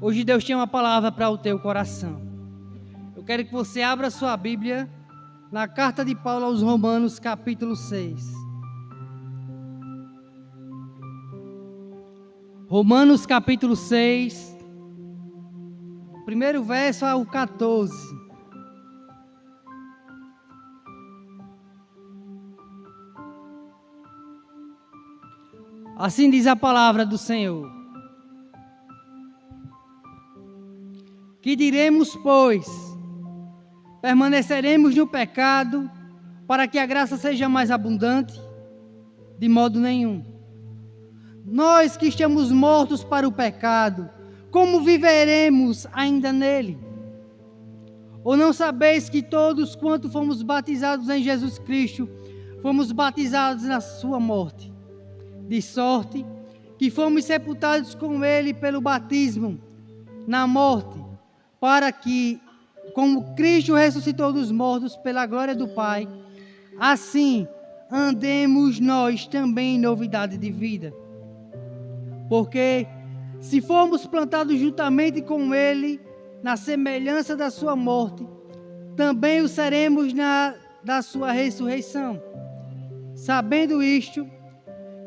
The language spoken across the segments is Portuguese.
Hoje Deus tem uma palavra para o teu coração. Eu quero que você abra a sua Bíblia na carta de Paulo aos Romanos, capítulo 6. Romanos, capítulo 6, primeiro verso ao 14. Assim diz a palavra do Senhor. Que diremos, pois? Permaneceremos no pecado para que a graça seja mais abundante? De modo nenhum. Nós que estamos mortos para o pecado, como viveremos ainda nele? Ou não sabeis que todos quanto fomos batizados em Jesus Cristo, fomos batizados na sua morte? De sorte que fomos sepultados com ele pelo batismo na morte, para que, como Cristo ressuscitou dos mortos pela glória do Pai, assim andemos nós também em novidade de vida. Porque se formos plantados juntamente com ele na semelhança da sua morte, também o seremos da sua ressurreição. Sabendo isto,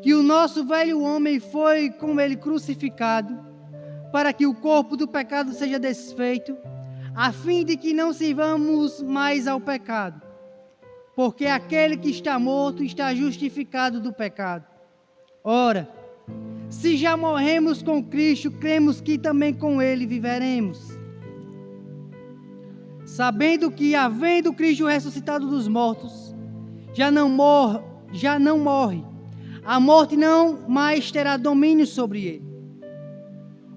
que o nosso velho homem foi com ele crucificado, para que o corpo do pecado seja desfeito, a fim de que não sirvamos mais ao pecado. Porque aquele que está morto está justificado do pecado. Ora, se já morremos com Cristo, cremos que também com ele viveremos. Sabendo que, havendo Cristo ressuscitado dos mortos, já não morre, a morte não mais terá domínio sobre ele.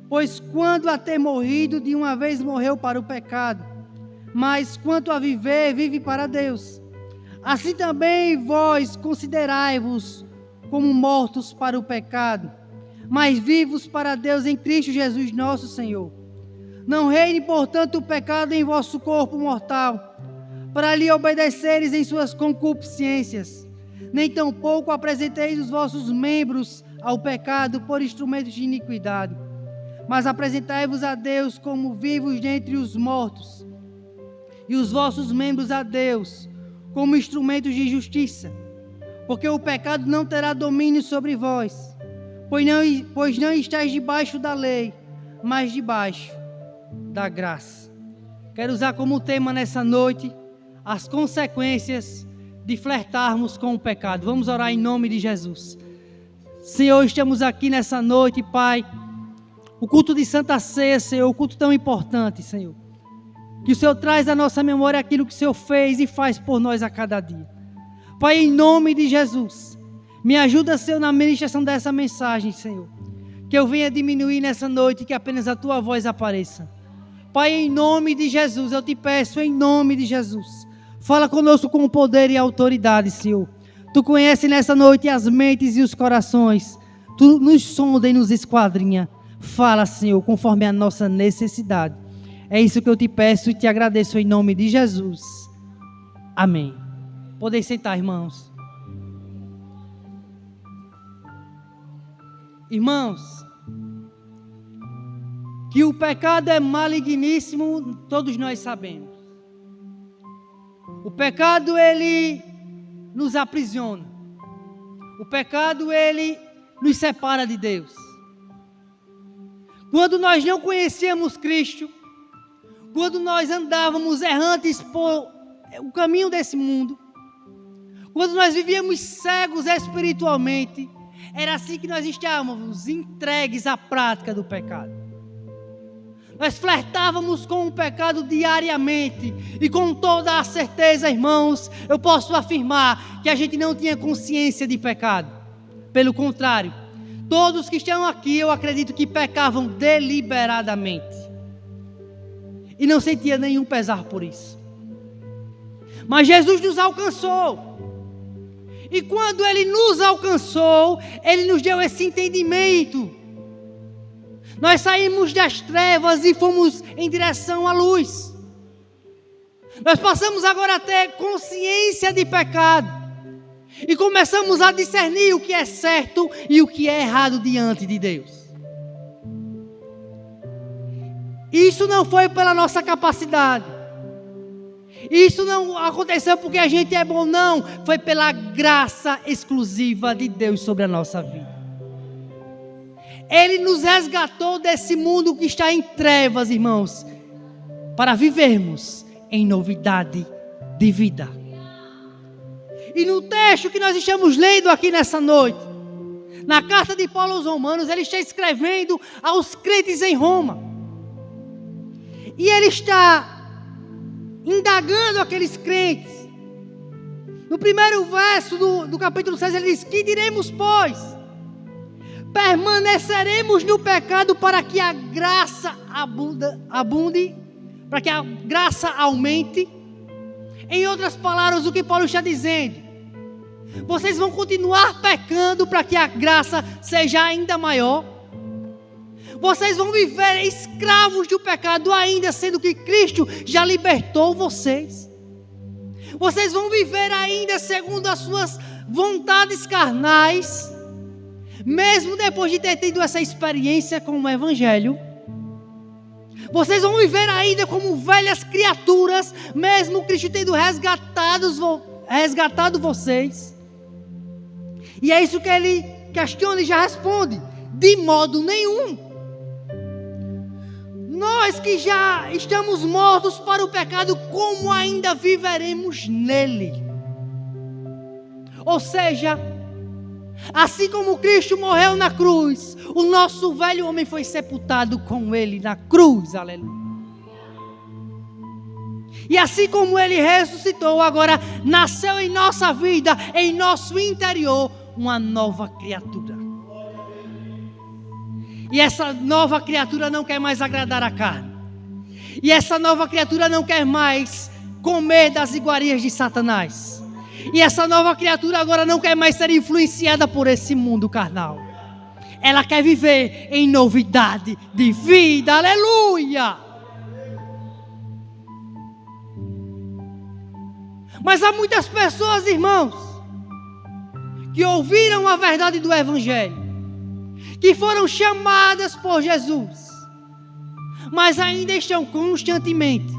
Pois quando a ter morrido, de uma vez morreu para o pecado, mas quanto a viver, vive para Deus. Assim também vós considerai-vos como mortos para o pecado, mas vivos para Deus em Cristo Jesus nosso Senhor. Não reine, portanto, o pecado em vosso corpo mortal, para lhe obedeceres em suas concupiscências, nem tampouco apresenteis os vossos membros ao pecado por instrumentos de iniquidade, mas apresentai-vos a Deus como vivos dentre os mortos, e os vossos membros a Deus como instrumentos de justiça, porque o pecado não terá domínio sobre vós, pois não estáis debaixo da lei, mas debaixo da graça. Quero usar como tema nessa noite as consequências de flertarmos com o pecado. Vamos orar em nome de Jesus. Senhor, estamos aqui nessa noite, Pai. O culto de Santa Ceia, Senhor, o culto tão importante, Senhor. Que o Senhor traz à nossa memória aquilo que o Senhor fez e faz por nós a cada dia. Pai, em nome de Jesus, me ajuda, Senhor, na ministração dessa mensagem, Senhor. Que eu venha diminuir nessa noite e que apenas a Tua voz apareça. Pai, em nome de Jesus, eu te peço, em nome de Jesus. Fala conosco com poder e autoridade, Senhor. Tu conheces nessa noite as mentes e os corações. Tu nos sonda e nos esquadrinha. Fala, Senhor, conforme a nossa necessidade. É isso que eu te peço e te agradeço em nome de Jesus. Amém. Podem sentar, irmãos. Irmãos, que o pecado é maligníssimo, todos nós sabemos. O pecado, ele nos aprisiona. O pecado, ele nos separa de Deus. Quando nós não conhecíamos Cristo, quando nós andávamos errantes por o caminho desse mundo, quando nós vivíamos cegos espiritualmente, era assim que nós estávamos entregues à prática do pecado. Nós flertávamos com o pecado diariamente e com toda a certeza, irmãos, eu posso afirmar que a gente não tinha consciência de pecado. Pelo contrário, todos que estão aqui, eu acredito que pecavam deliberadamente. E não sentia nenhum pesar por isso. Mas Jesus nos alcançou. E quando Ele nos alcançou, Ele nos deu esse entendimento. Nós saímos das trevas e fomos em direção à luz. Nós passamos agora a ter consciência de pecado. E começamos a discernir o que é certo e o que é errado diante de Deus. Isso não foi pela nossa capacidade. Isso não aconteceu porque a gente é bom, não. Foi pela graça exclusiva de Deus sobre a nossa vida. Ele nos resgatou desse mundo que está em trevas, irmãos, para vivermos em novidade de vida. E no texto que nós estamos lendo aqui nessa noite, na carta de Paulo aos Romanos, ele está escrevendo aos crentes em Roma. E ele está indagando aqueles crentes. No primeiro verso do capítulo 6, ele diz: que diremos, pois? Permaneceremos no pecado para que a graça abunde, para que a graça aumente? Em outras palavras, o que Paulo está dizendo: vocês vão continuar pecando para que a graça seja ainda maior? Vocês vão viver escravos do pecado ainda, sendo que Cristo já libertou vocês? Vocês vão viver ainda segundo as suas vontades carnais, mesmo depois de ter tido essa experiência com o Evangelho? Vocês vão viver ainda como velhas criaturas, mesmo Cristo tendo resgatado vocês? E é isso que ele questiona e já responde: de modo nenhum. Nós que já estamos mortos para o pecado, como ainda viveremos nele? Ou seja, assim como Cristo morreu na cruz, o nosso velho homem foi sepultado com ele na cruz, aleluia. E assim como ele ressuscitou, agora nasceu em nossa vida, em nosso interior, uma nova criatura. E essa nova criatura não quer mais agradar a carne. E essa nova criatura não quer mais comer das iguarias de Satanás. E essa nova criatura agora não quer mais ser influenciada por esse mundo carnal. Ela quer viver em novidade de vida. Aleluia! Mas há muitas pessoas, irmãos, que ouviram a verdade do Evangelho, que foram chamadas por Jesus, mas ainda estão constantemente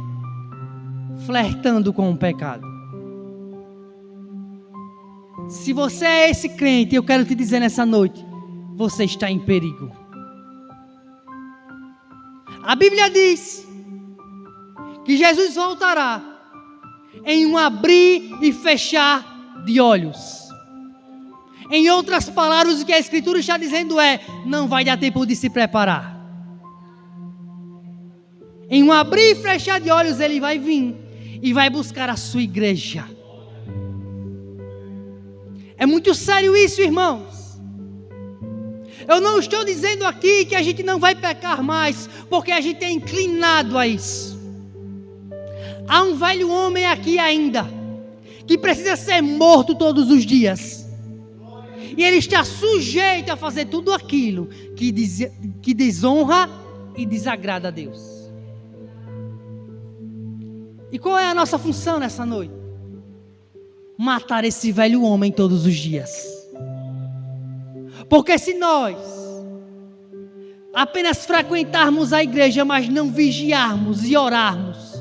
flertando com o pecado. Se você é esse crente, eu quero te dizer nessa noite: você está em perigo. A Bíblia diz que Jesus voltará em um abrir e fechar de olhos. Em outras palavras, o que a Escritura está dizendo é: não vai dar tempo de se preparar. Em um abrir e fechar de olhos, Ele vai vir e vai buscar a sua igreja. É muito sério isso, irmãos. Eu não estou dizendo aqui que a gente não vai pecar mais, porque a gente é inclinado a isso. Há um velho homem aqui ainda, que precisa ser morto todos os dias. E ele está sujeito a fazer tudo aquilo que desonra e desagrada a Deus. E qual é a nossa função nessa noite? Matar esse velho homem todos os dias. Porque se nós apenas frequentarmos a igreja, mas não vigiarmos e orarmos,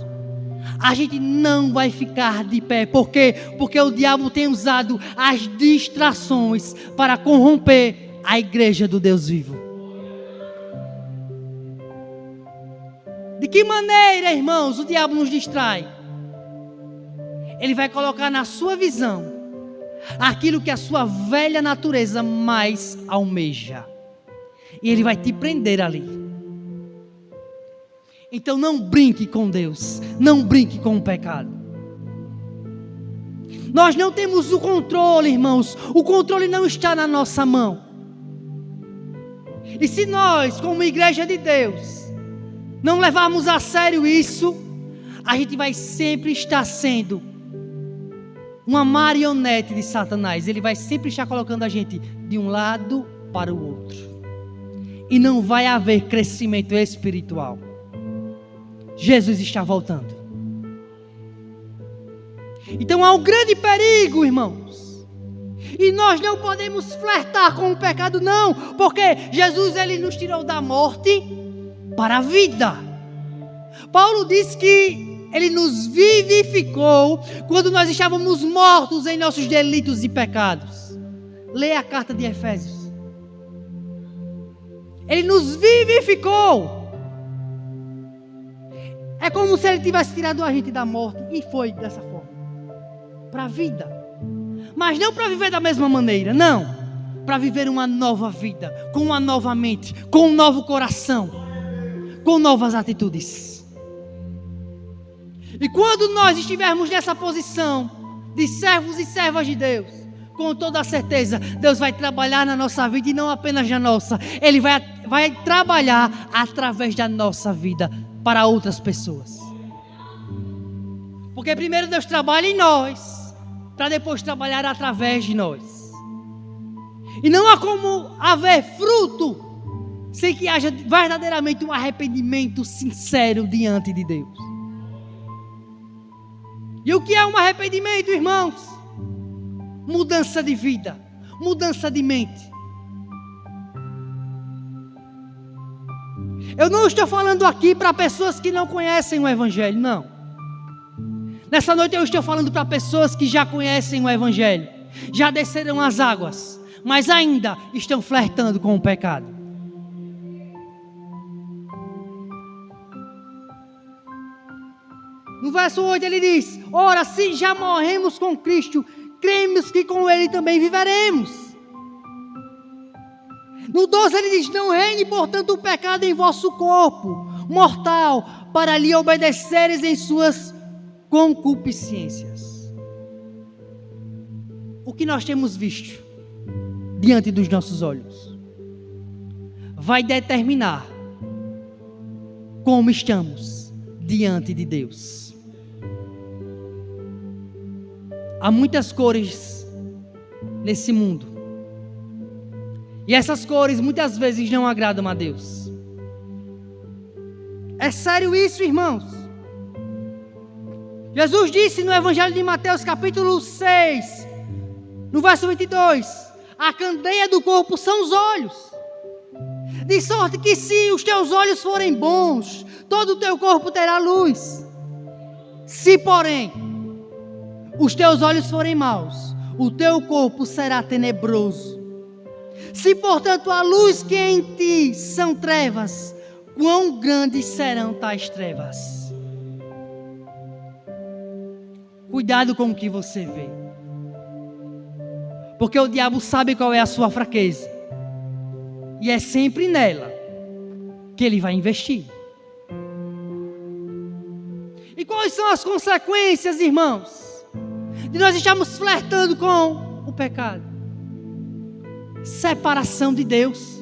a gente não vai ficar de pé. Por quê? Porque o diabo tem usado as distrações para corromper a igreja do Deus vivo. De que maneira, irmãos, o diabo nos distrai? Ele vai colocar na sua visão aquilo que a sua velha natureza mais almeja. E ele vai te prender ali. Então não brinque com Deus, não brinque com o pecado. Nós não temos o controle, irmãos. O controle não está na nossa mão. E se nós, como igreja de Deus, não levarmos a sério isso, a gente vai sempre estar sendo uma marionete de Satanás. Ele vai sempre estar colocando a gente de um lado para o outro. E não vai haver crescimento espiritual. Jesus está voltando. Então há um grande perigo, irmãos. E nós não podemos flertar com o pecado, não. Porque Jesus, ele nos tirou da morte para a vida. Paulo diz que Ele nos vivificou quando nós estávamos mortos em nossos delitos e pecados. Leia a carta de Efésios. Ele nos vivificou. É como se Ele tivesse tirado a gente da morte, e foi dessa forma, para a vida. Mas não para viver da mesma maneira, não. Para viver uma nova vida, com uma nova mente, com um novo coração, com novas atitudes. E quando nós estivermos nessa posição de servos e servas de Deus, com toda a certeza, Deus vai trabalhar na nossa vida, e não apenas na nossa. Ele vai trabalhar através da nossa vida para outras pessoas. Porque primeiro Deus trabalha em nós, para depois trabalhar através de nós. E não há como haver fruto sem que haja verdadeiramente um arrependimento sincero diante de Deus. E o que é um arrependimento, irmãos? Mudança de vida, mudança de mente. Eu não estou falando aqui para pessoas que não conhecem o Evangelho, não. Nessa noite eu estou falando para pessoas que já conhecem o Evangelho, já desceram as águas, mas ainda estão flertando com o pecado. No verso 8 ele diz: ora, se já morremos com Cristo, cremos que com Ele também viveremos. No 12 ele diz: não reine portanto o pecado em vosso corpo mortal, para lhe obedeceres em suas concupiscências. O que nós temos visto diante dos nossos olhos vai determinar como estamos diante de Deus. Há muitas cores nesse mundo, e essas cores muitas vezes não agradam a Deus. É sério isso, irmãos? Jesus disse no Evangelho de Mateus capítulo 6, no verso 22, a candeia do corpo são os olhos, de sorte que se os teus olhos forem bons, todo o teu corpo terá luz. Se porém os teus olhos forem maus, o teu corpo será tenebroso. Se portanto a luz que em ti são trevas, quão grandes serão tais trevas? Cuidado com o que você vê, porque o diabo sabe qual é a sua fraqueza, e é sempre nela que ele vai investir. E quais são as consequências, irmãos, de nós estarmos flertando com o pecado? Separação de Deus.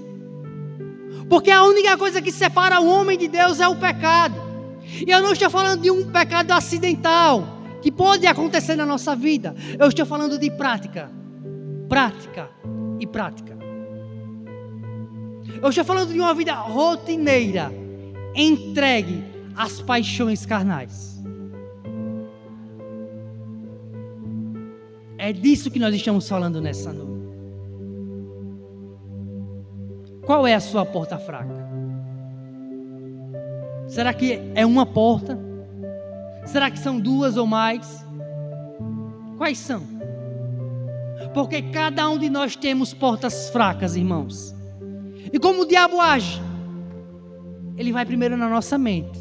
Porque a única coisa que separa o homem de Deus é o pecado. E eu não estou falando de um pecado acidental que pode acontecer na nossa vida. Eu estou falando de prática. Prática e prática. Eu estou falando de uma vida rotineira, entregue às paixões carnais. É disso que nós estamos falando nessa noite. Qual é a sua porta fraca? Será que é uma porta? Será que são duas ou mais? Quais são? Porque cada um de nós temos portas fracas, irmãos. E como o diabo age? Ele vai primeiro na nossa mente.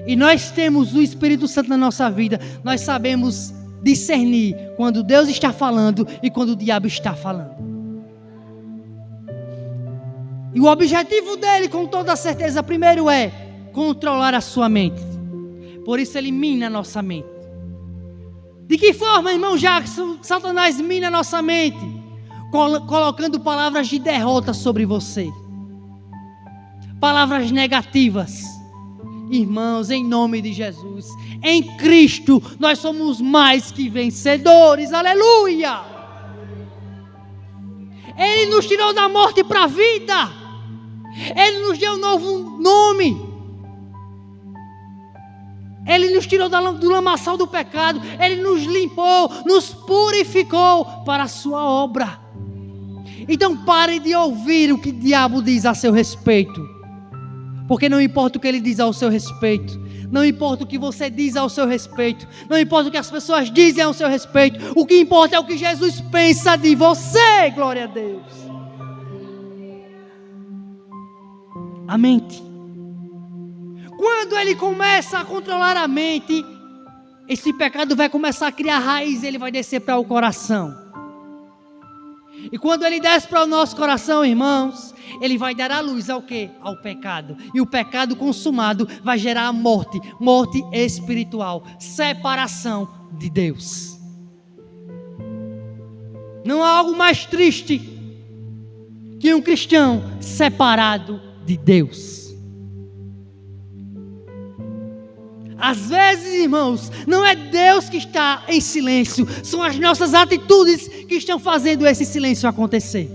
E nós temos o Espírito Santo na nossa vida. Nós sabemos discernir quando Deus está falando e quando o diabo está falando. E o objetivo dele, com toda certeza, primeiro é controlar a sua mente. Por isso ele mina a nossa mente. De que forma, irmão Jackson, Satanás mina a nossa mente? Colocando palavras de derrota sobre você. Palavras negativas. Irmãos, em nome de Jesus, em Cristo, nós somos mais que vencedores. Aleluia! Ele nos tirou da morte para a vida. Ele nos deu um novo nome. Ele nos tirou do lamaçal do pecado. Ele nos limpou, nos purificou para a sua obra. Então pare de ouvir o que o diabo diz a seu respeito, Porque não importa o que ele diz ao seu respeito, não importa o que você diz ao seu respeito, não importa o que as pessoas dizem ao seu respeito, o que importa é o que Jesus pensa de você, glória a Deus. A mente. Quando ele começa a controlar a mente, esse pecado vai começar a criar raiz e ele vai descer para o coração. E quando ele desce para o nosso coração, irmãos, ele vai dar a luz ao quê? Ao pecado. E o pecado consumado vai gerar a morte, morte espiritual, separação de Deus. Não há algo mais triste que um cristão separado de Deus. Às vezes, irmãos, não é Deus que está em silêncio, são as nossas atitudes que estão fazendo esse silêncio acontecer.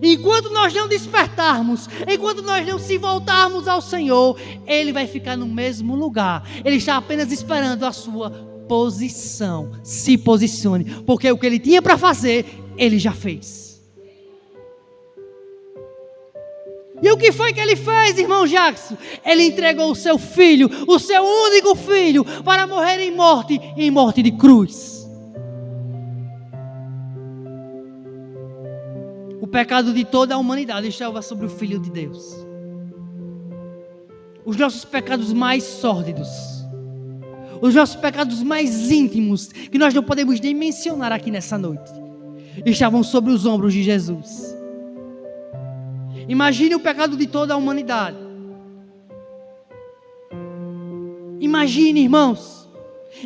Enquanto nós não despertarmos, enquanto nós não se voltarmos ao Senhor, Ele vai ficar no mesmo lugar. Ele está apenas esperando a sua posição. Se posicione, porque o que Ele tinha para fazer, Ele já fez. E o que foi que ele fez, irmão Jackson? Ele entregou o seu filho, o seu único filho, para morrer em morte de cruz. O pecado de toda a humanidade estava sobre o Filho de Deus. Os nossos pecados mais sórdidos, os nossos pecados mais íntimos, que nós não podemos nem mencionar aqui nessa noite, estavam sobre os ombros de Jesus. Imagine o pecado de toda a humanidade. Imagine, irmãos.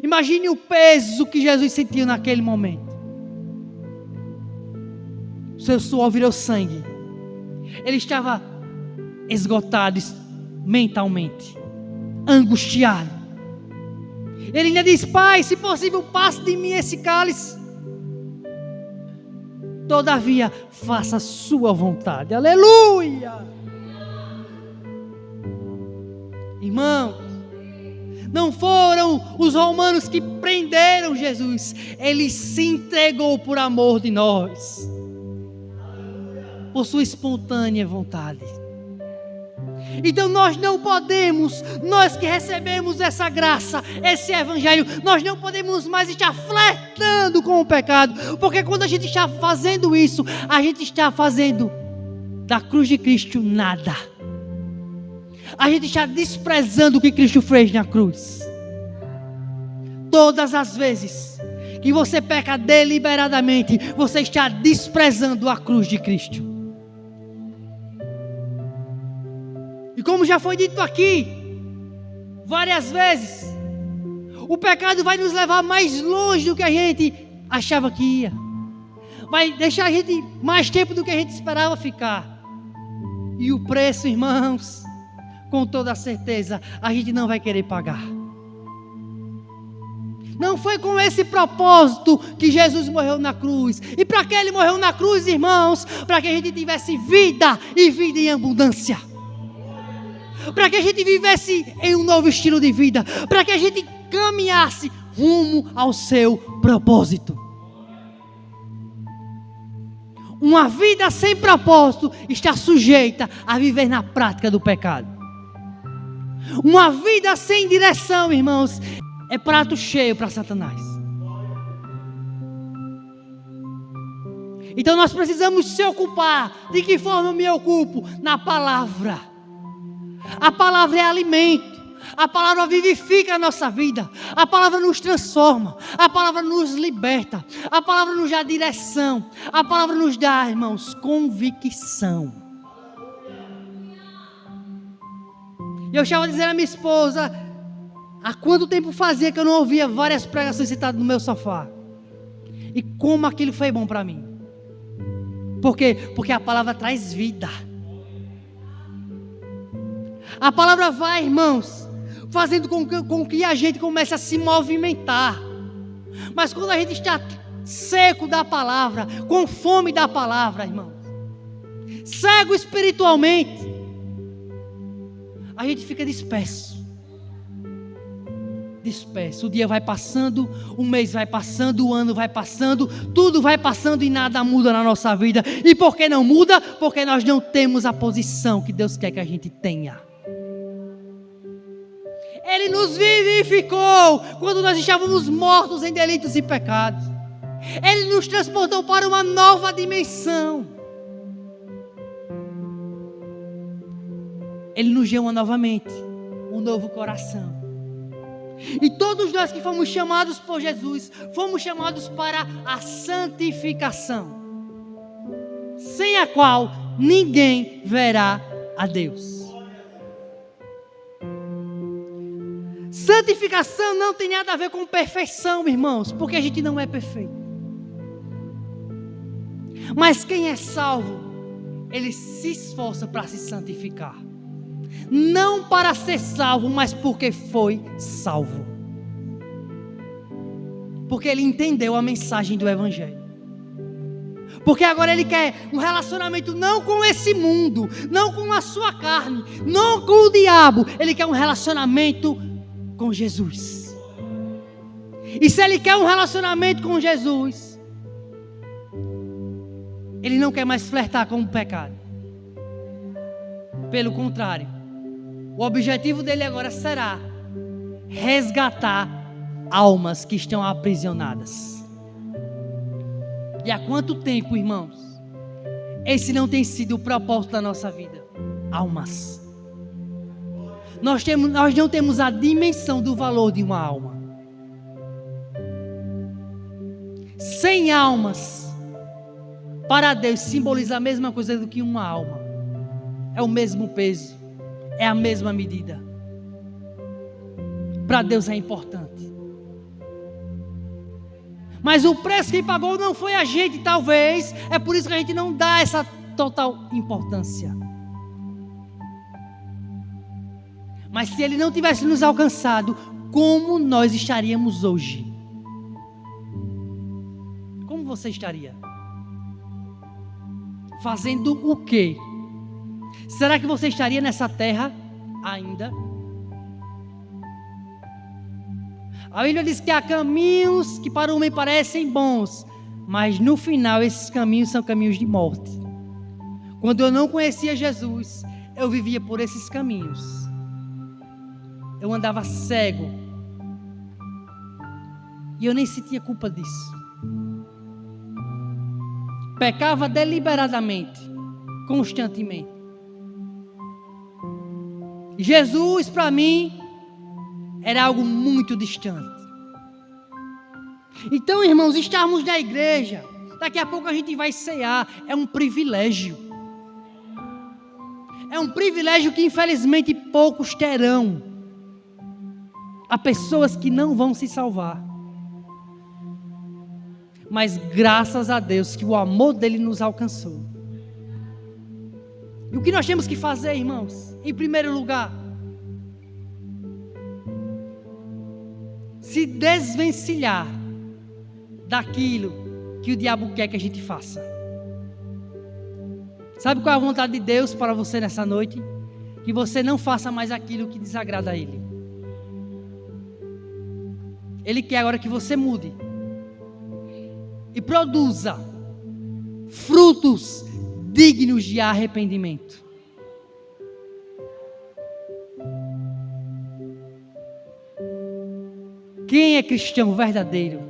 Imagine o peso que Jesus sentiu naquele momento. Seu suor virou sangue. Ele estava esgotado mentalmente, angustiado. Ele ainda diz: Pai, se possível, passe de mim esse cálice. Todavia, faça a sua vontade. Aleluia! Irmãos, não foram os romanos que prenderam Jesus. Ele se entregou por amor de nós, por sua espontânea vontade. Então nós não podemos, nós que recebemos essa graça, esse evangelho, nós não podemos mais estar flertando com o pecado, porque quando a gente está fazendo isso, a gente está fazendo da cruz de Cristo nada. A gente está desprezando o que Cristo fez na cruz. Todas as vezes que você peca deliberadamente, você está desprezando a cruz de Cristo. E como já foi dito aqui várias vezes, o pecado vai nos levar mais longe do que a gente achava que ia. Vai deixar a gente mais tempo do que a gente esperava ficar. E o preço, irmãos, com toda certeza, a gente não vai querer pagar. Não foi com esse propósito que Jesus morreu na cruz. E para que Ele morreu na cruz, irmãos? Para que a gente tivesse vida e vida em abundância. Para que a gente vivesse em um novo estilo de vida, para que a gente caminhasse rumo ao seu propósito. Uma vida sem propósito está sujeita a viver na prática do pecado. Uma vida sem direção, irmãos, é prato cheio para Satanás. Então nós precisamos se ocupar. De que forma eu me ocupo? Na palavra. A palavra é alimento. A palavra vivifica a nossa vida. A palavra nos transforma. A palavra nos liberta. A palavra nos dá direção. A palavra nos dá, irmãos, convicção. E eu estava dizendo à minha esposa, há quanto tempo fazia que eu não ouvia várias pregações sentado no meu sofá. E como aquilo foi bom para mim. Por quê? Porque a palavra traz vida. A palavra vai, irmãos, fazendo com que a gente comece a se movimentar. Mas quando a gente está seco da palavra, com fome da palavra, irmãos, cego espiritualmente, a gente fica disperso. disperso. O dia vai passando, o mês vai passando, o ano vai passando, tudo vai passando e nada muda na nossa vida. E por que não muda? Porque nós não temos a posição que Deus quer que a gente tenha. Ele nos vivificou quando nós estávamos mortos em delitos e pecados. Ele nos transportou para uma nova dimensão. Ele nos deu novamente um novo coração. E todos nós que fomos chamados por Jesus, fomos chamados para a santificação, sem a qual ninguém verá a Deus. Santificação não tem nada a ver com perfeição, irmãos, porque a gente não é perfeito. Mas quem é salvo, ele se esforça para se santificar. Não para ser salvo, mas porque foi salvo. Porque ele entendeu a mensagem do Evangelho. Porque agora ele quer um relacionamento não com esse mundo, não com a sua carne, não com o diabo. Ele quer um relacionamento com Jesus. E se ele quer um relacionamento com Jesus, ele não quer mais flertar com o pecado. Pelo contrário, o objetivo dele agora será resgatar almas que estão aprisionadas. E há quanto tempo, irmãos, esse não tem sido o propósito da nossa vida? Almas. Nós não temos a dimensão do valor de uma alma. 100 almas para Deus simboliza a mesma coisa do que uma alma. É o mesmo peso, é a mesma medida. Para Deus é importante. Mas o preço que pagou não foi a gente, talvez. É por isso que a gente não dá essa total importância. Mas se ele não tivesse nos alcançado, como nós estaríamos hoje? Como você estaria? Fazendo o quê? Será que você estaria nessa terra ainda? A Bíblia diz que há caminhos que para o homem parecem bons, mas no final esses caminhos são caminhos de morte. Quando eu não conhecia Jesus, eu vivia por esses caminhos. Eu andava cego. E eu nem sentia culpa disso. Pecava deliberadamente, constantemente. Jesus para mim era algo muito distante. Então, irmãos, estarmos na igreja, daqui a pouco a gente vai cear, é um privilégio. É um privilégio que infelizmente poucos terão. Há pessoas que não vão se salvar. Mas graças a Deus que o amor dele nos alcançou. E o que nós temos que fazer, irmãos? Em primeiro lugar, se desvencilhar daquilo que o diabo quer que a gente faça. Sabe qual é a vontade de Deus para você nessa noite? Que você não faça mais aquilo que desagrada a Ele. Ele quer agora que você mude e produza frutos dignos de arrependimento. Quem é cristão verdadeiro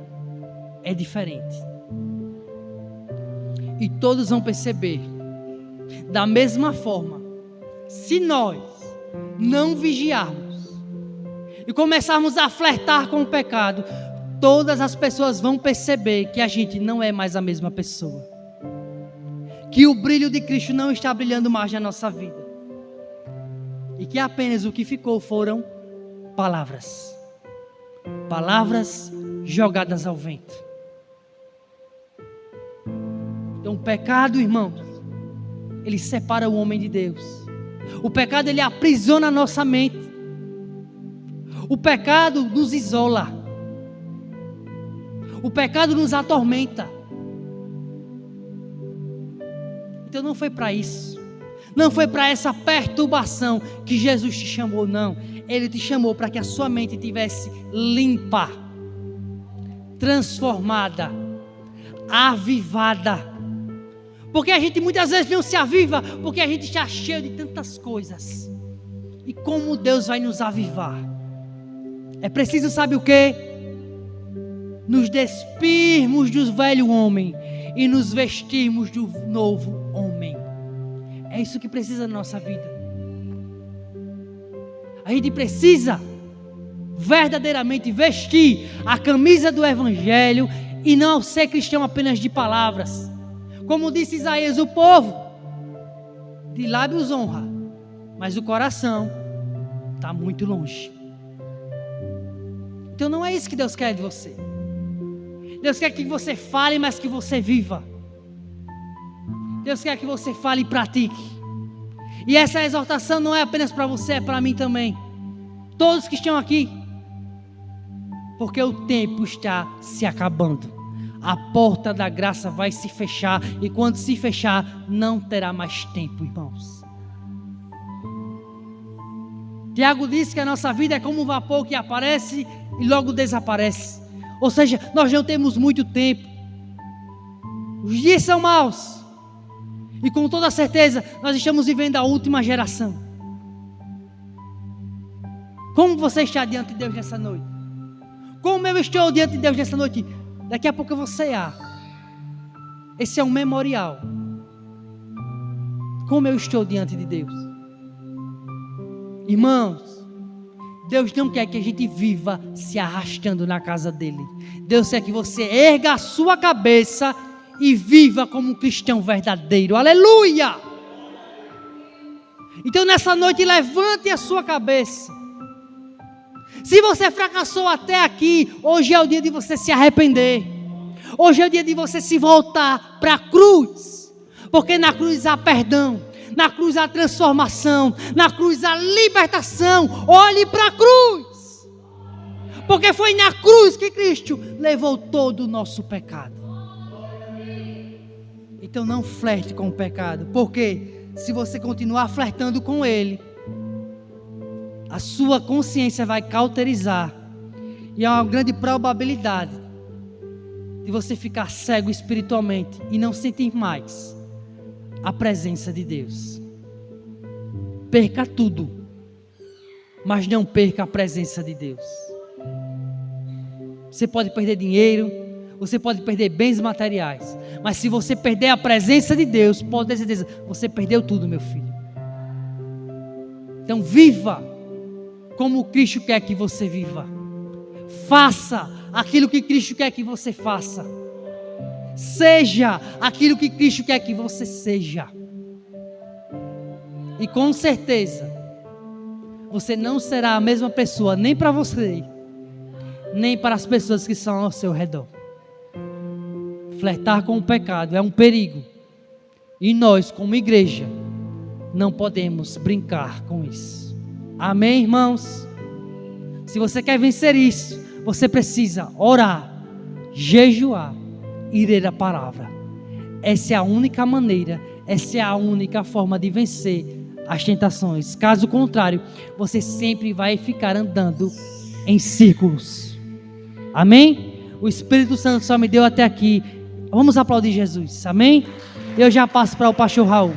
é diferente. E todos vão perceber. Da mesma forma, se nós não vigiarmos e começarmos a flertar com o pecado, todas as pessoas vão perceber que a gente não é mais a mesma pessoa. Que o brilho de Cristo não está brilhando mais na nossa vida. E que apenas o que ficou foram palavras. Palavras jogadas ao vento. Então o pecado, irmãos, ele separa o homem de Deus. O pecado, ele aprisiona a nossa mente. O pecado nos isola. O pecado nos atormenta. Então não foi para isso. Não foi para essa perturbação que Jesus te chamou, não. Ele te chamou para que a sua mente estivesse limpa, transformada, avivada. Porque a gente muitas vezes não se aviva, porque a gente está cheio de tantas coisas. E como Deus vai nos avivar? É preciso, sabe o quê? Nos despirmos do velho homem e nos vestirmos do novo homem. É isso que precisa na nossa vida. A gente precisa verdadeiramente vestir a camisa do Evangelho e não ser cristão apenas de palavras. Como disse Isaías, o povo de lábios honra, mas o coração está muito longe. Então não é isso que Deus quer de você. Deus quer que você fale, mas que você viva. Deus quer que você fale e pratique. E essa exortação não é apenas para você, é para mim também. Todos que estão aqui. Porque o tempo está se acabando. A porta da graça vai se fechar. E quando se fechar, não terá mais tempo, irmãos. Tiago disse que a nossa vida é como um vapor que aparece e logo desaparece. Ou seja, nós não temos muito tempo. Os dias são maus. E com toda certeza, nós estamos vivendo a última geração. Como você está diante de Deus nessa noite? Como eu estou diante de Deus nessa noite? Daqui a pouco eu vou cear. Esse é um memorial. Como eu estou diante de Deus? Irmãos, Deus não quer que a gente viva se arrastando na casa dele. Deus quer que você erga a sua cabeça e viva como um cristão verdadeiro. Aleluia! Então nessa noite levante a sua cabeça. Se você fracassou até aqui, hoje é o dia de você se arrepender. Hoje é o dia de você se voltar para a cruz. Porque na cruz há perdão. Na cruz há transformação. Na cruz há libertação. Olhe para a cruz. Porque foi na cruz que Cristo levou todo o nosso pecado. Então não flerte com o pecado. Porque se você continuar flertando com ele, a sua consciência vai cauterizar. E há uma grande probabilidade de você ficar cego espiritualmente e não sentir mais a presença de Deus. Perca tudo, mas não perca a presença de Deus. Você pode perder dinheiro, você pode perder bens materiais, mas se você perder a presença de Deus, pode ter certeza, você perdeu tudo, meu filho. Então viva como Cristo quer que você viva. Faça aquilo que Cristo quer que você faça. Seja aquilo que Cristo quer que você seja. E com certeza, você não será a mesma pessoa, nem para você, nem para as pessoas que estão ao seu redor. Flertar com o pecado é um perigo. E nós, como igreja, não podemos brincar com isso. Amém, irmãos? Se você quer vencer isso, você precisa orar, jejuar e ler a palavra. Essa é a única maneira, essa é a única forma de vencer as tentações. Caso contrário, você sempre vai ficar andando em círculos. Amém? O Espírito Santo só me deu até aqui. Vamos aplaudir Jesus. Amém? Eu já passo para o pastor Raul.